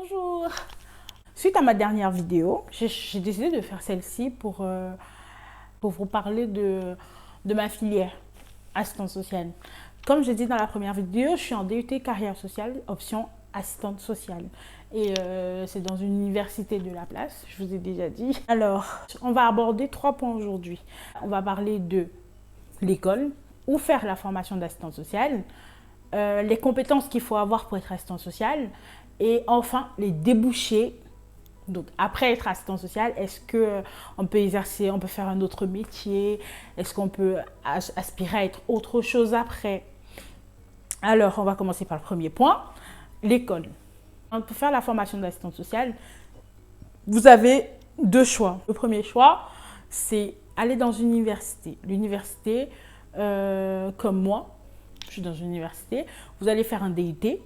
Bonjour. Suite à ma dernière vidéo, j'ai décidé de faire celle-ci pour vous parler de ma filière assistante sociale. Comme j'ai dit dans la première vidéo, je suis en DUT carrière sociale, option assistante sociale. Et c'est dans une université de la place, je vous ai déjà dit. Alors, on va aborder 3 points aujourd'hui. On va parler de l'école, où faire la formation d'assistante sociale, les compétences qu'il faut avoir pour être assistant social et enfin les débouchés. Donc après être assistant social, est-ce qu'on peut exercer, on peut faire un autre métier, est-ce qu'on peut aspirer à être autre chose après? Alors on va commencer par le premier point, l'école. Pour faire la formation d'assistant social, vous avez 2 choix. Le premier choix, c'est aller dans une université. L'université, comme moi, je suis dans une université, vous allez faire un DUT,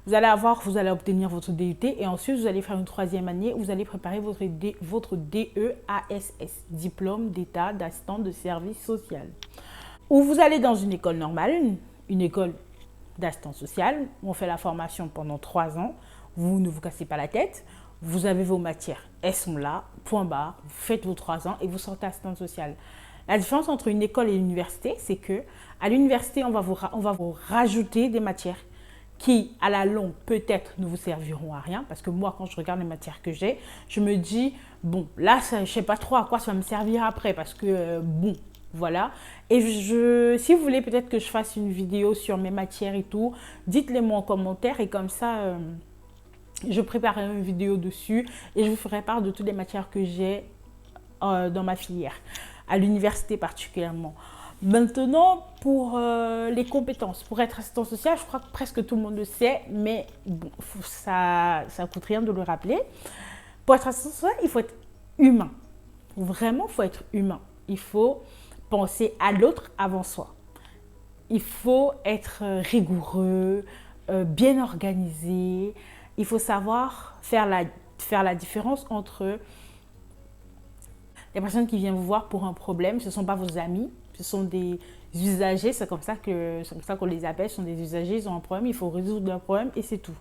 vous allez obtenir votre DUT et ensuite vous allez faire une 3e année, vous allez préparer votre DEASS, diplôme d'état d'assistant de service social. Ou vous allez dans une école normale, une école d'assistant social, où on fait la formation pendant 3 ans, vous ne vous cassez pas la tête, vous avez vos matières, elles sont là, point barre, vous faites vos 3 ans et vous sortez assistant social. La différence entre une école et l'université, c'est que à l'université, on va vous rajouter des matières qui, à la longue, peut-être ne vous serviront à rien. Parce que moi, quand je regarde les matières que j'ai, je me dis, bon, là, je ne sais pas trop à quoi ça va me servir après. Parce que, bon, voilà. Et si vous voulez peut-être que je fasse une vidéo sur mes matières et tout, dites-les moi en commentaire et comme ça, je préparerai une vidéo dessus et je vous ferai part de toutes les matières que j'ai dans ma filière, à l'université particulièrement. Maintenant, pour les compétences, pour être assistant social, je crois que presque tout le monde le sait, mais bon, ça ne coûte rien de le rappeler. Pour être assistant social, il faut être humain. Vraiment, il faut être humain. Il faut penser à l'autre avant soi. Il faut être rigoureux, bien organisé. Il faut savoir faire la différence entre les personnes qui viennent vous voir pour un problème. Ce ne sont pas vos amis, ce sont des usagers, c'est comme ça qu'on les appelle, ce sont des usagers, ils ont un problème, il faut résoudre leur problème et c'est tout.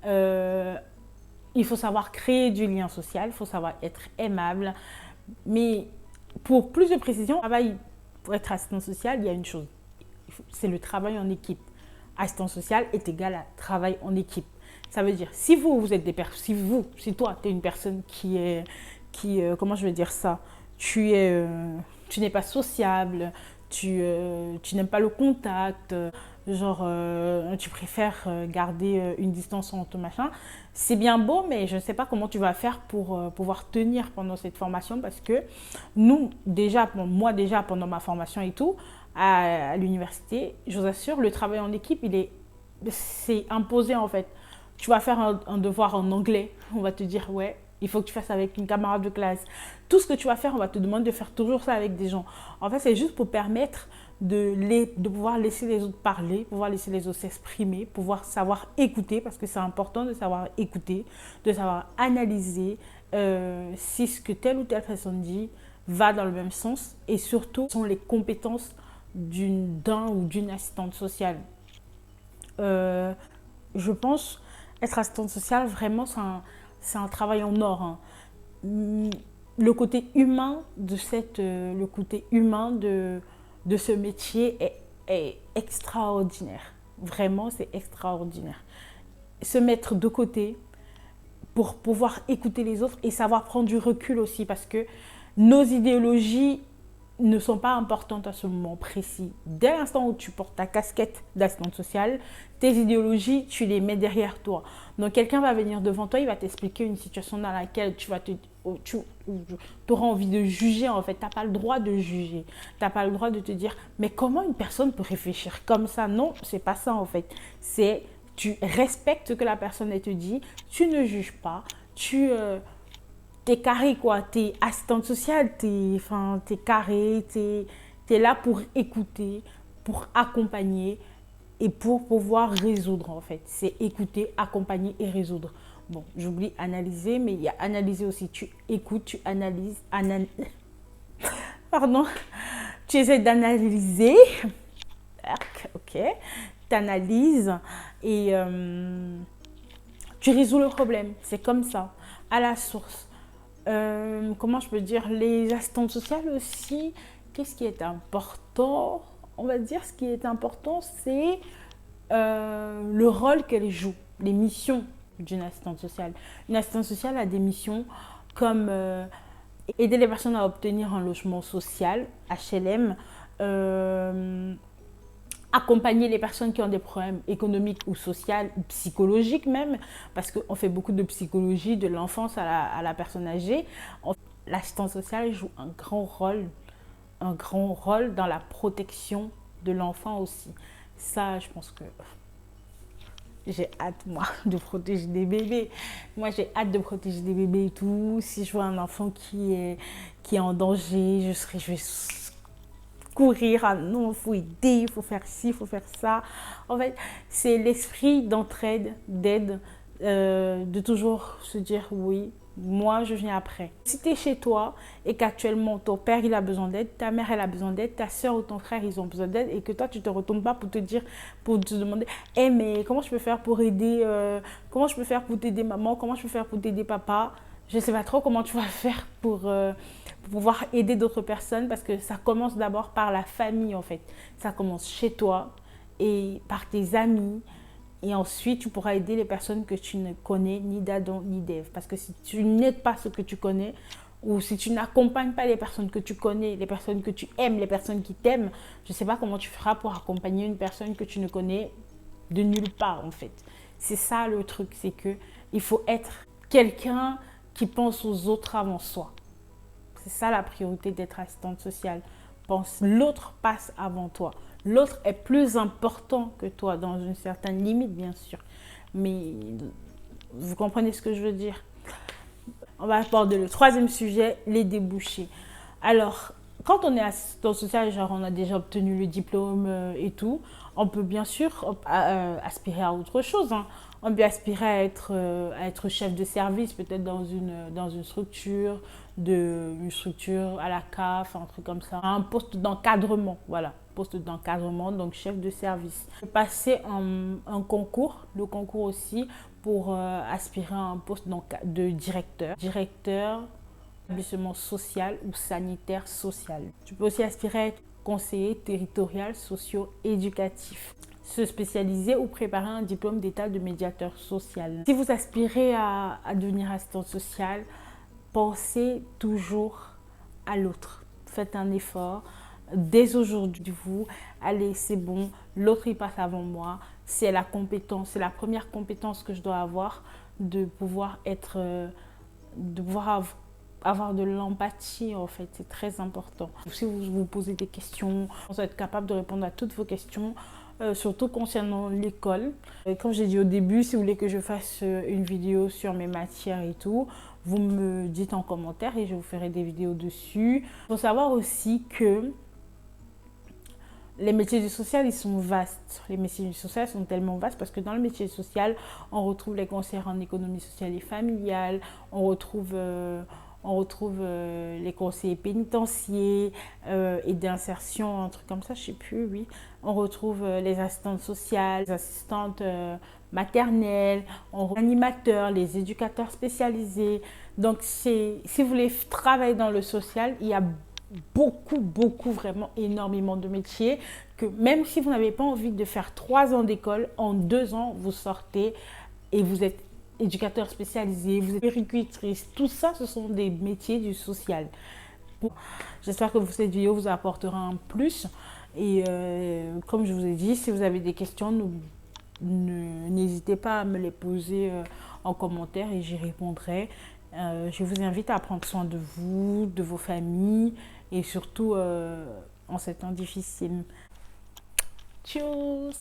Il faut savoir créer du lien social, il faut savoir être aimable. Mais pour plus de précision, pour être assistant social, il y a une chose, c'est le travail en équipe. Assistant social est égal à travail en équipe. Ça veut dire, si toi, tu es une personne comment je vais dire ça, tu n'es pas sociable, tu n'aimes pas le contact, tu préfères garder une distance entre machin, c'est bien beau, mais je ne sais pas comment tu vas faire pour pouvoir tenir pendant cette formation parce que moi déjà pendant ma formation et tout, à l'université, je vous assure, le travail en équipe, c'est imposé en fait. Tu vas faire un devoir en anglais, on va te dire ouais, il faut que tu fasses avec une camarade de classe. Tout ce que tu vas faire, on va te demander de faire toujours ça avec des gens. En fait, c'est juste pour permettre de pouvoir laisser les autres parler, pouvoir laisser les autres s'exprimer, pouvoir savoir écouter, parce que c'est important de savoir écouter, de savoir analyser si ce que telle ou telle personne dit va dans le même sens. Et surtout, ce sont les compétences d'un ou d'une assistante sociale. Je pense être assistante sociale, vraiment, c'est un travail en or. Hein. Le côté humain de ce métier est extraordinaire. Vraiment, c'est extraordinaire. Se mettre de côté pour pouvoir écouter les autres et savoir prendre du recul aussi parce que nos idéologies ne sont pas importantes à ce moment précis. Dès l'instant où tu portes ta casquette d'assistante sociale, tes idéologies, tu les mets derrière toi. Donc, quelqu'un va venir devant toi, il va t'expliquer une situation dans laquelle tu auras envie de juger, en fait. Tu n'as pas le droit de juger. Tu n'as pas le droit de te dire, mais comment une personne peut réfléchir comme ça? Non, c'est pas ça, en fait. Tu respectes ce que la personne te dit, tu ne juges pas, t'es carré quoi, t'es assistante sociale, t'es carré, t'es là pour écouter, pour accompagner et pour pouvoir résoudre en fait. C'est écouter, accompagner et résoudre. Bon, j'oublie analyser, mais il y a analyser aussi. Tu écoutes, tu analyses, pardon, tu essaies d'analyser, ok, tu analyses et tu résous le problème. C'est comme ça, à la source. Comment je peux dire, les assistantes sociales aussi, qu'est-ce qui est important? On va dire ce qui est important, c'est le rôle qu'elle joue, les missions d'une assistante sociale. Une assistante sociale a des missions comme aider les personnes à obtenir un logement social, HLM, accompagner les personnes qui ont des problèmes économiques ou sociaux, ou psychologiques même, parce qu'on fait beaucoup de psychologie de l'enfance à la personne âgée. L'assistance sociale joue un grand rôle dans la protection de l'enfant aussi. Ça, je pense que j'ai hâte, moi, de protéger des bébés. Moi, j'ai hâte de protéger des bébés et tout. Si je vois un enfant qui est en danger, je vais courir. Ah non, il faut aider, il faut faire ci, il faut faire ça. En fait, c'est l'esprit d'entraide, d'aide, de toujours se dire oui, moi, je viens après. Si tu es chez toi et qu'actuellement, ton père, il a besoin d'aide, ta mère, elle a besoin d'aide, ta soeur ou ton frère, ils ont besoin d'aide et que toi, tu ne te retournes pas pour te dire, pour te demander, hey, mais comment je peux faire pour aider, comment je peux faire pour t'aider maman, comment je peux faire pour t'aider papa? Je ne sais pas trop comment tu vas faire pour pouvoir aider d'autres personnes parce que ça commence d'abord par la famille en fait. Ça commence chez toi et par tes amis. Et ensuite, tu pourras aider les personnes que tu ne connais, ni d'Adam, ni d'Ève. Parce que si tu n'aides pas ceux que tu connais, ou si tu n'accompagnes pas les personnes que tu connais, les personnes que tu aimes, les personnes qui t'aiment, je ne sais pas comment tu feras pour accompagner une personne que tu ne connais de nulle part, en fait. C'est ça le truc, c'est qu'il faut être quelqu'un qui pense aux autres avant soi. C'est ça la priorité d'être assistante sociale. L'autre passe avant toi. L'autre est plus important que toi, dans une certaine limite, bien sûr. Mais vous comprenez ce que je veux dire? On va aborder le troisième sujet, les débouchés. Alors, quand on est assistant social, genre on a déjà obtenu le diplôme et tout, on peut bien sûr aspirer à autre chose. Hein. On peut aspirer à être chef de service, peut-être dans une structure, une structure à la CAF, un truc comme ça. Un poste d'encadrement, voilà. Poste d'encadrement, donc chef de service. Passer un concours, le concours aussi, pour aspirer à un poste de directeur. Directeur établissement social ou sanitaire social. Tu peux aussi aspirer à être conseiller territorial socio-éducatif. Se spécialiser ou préparer un diplôme d'état de médiateur social. Si vous aspirez à devenir assistante sociale, pensez toujours à l'autre. Faites un effort. Dès aujourd'hui, allez, c'est bon, l'autre il passe avant moi. C'est la compétence, c'est la première compétence que je dois avoir de pouvoir avoir de l'empathie en fait, c'est très important. Si vous vous posez des questions, vous êtes capable de répondre à toutes vos questions, surtout concernant l'école. Comme j'ai dit au début, si vous voulez que je fasse une vidéo sur mes matières et tout, vous me dites en commentaire et je vous ferai des vidéos dessus. Il faut savoir aussi que les métiers du social, ils sont vastes. Les métiers du social sont tellement vastes parce que dans le métier social, on retrouve les conseillers en économie sociale et familiale, on retrouve les conseillers pénitentiaires et d'insertion, un truc comme ça, je ne sais plus, oui. On retrouve les assistantes sociales, les assistantes maternelles, on retrouve les animateurs, les éducateurs spécialisés. Donc, si vous voulez travailler dans le social, il y a beaucoup, vraiment énormément de métiers que même si vous n'avez pas envie de faire 3 ans d'école, en 2 ans, vous sortez et vous êtes éducateur spécialisé, vous êtes puéricultrice, tout ça, ce sont des métiers du social. J'espère que cette vidéo vous apportera un plus. Et comme je vous ai dit, si vous avez des questions, n'hésitez pas à me les poser en commentaire et j'y répondrai. Je vous invite à prendre soin de vous, de vos familles et surtout en ces temps difficiles. Tchuss!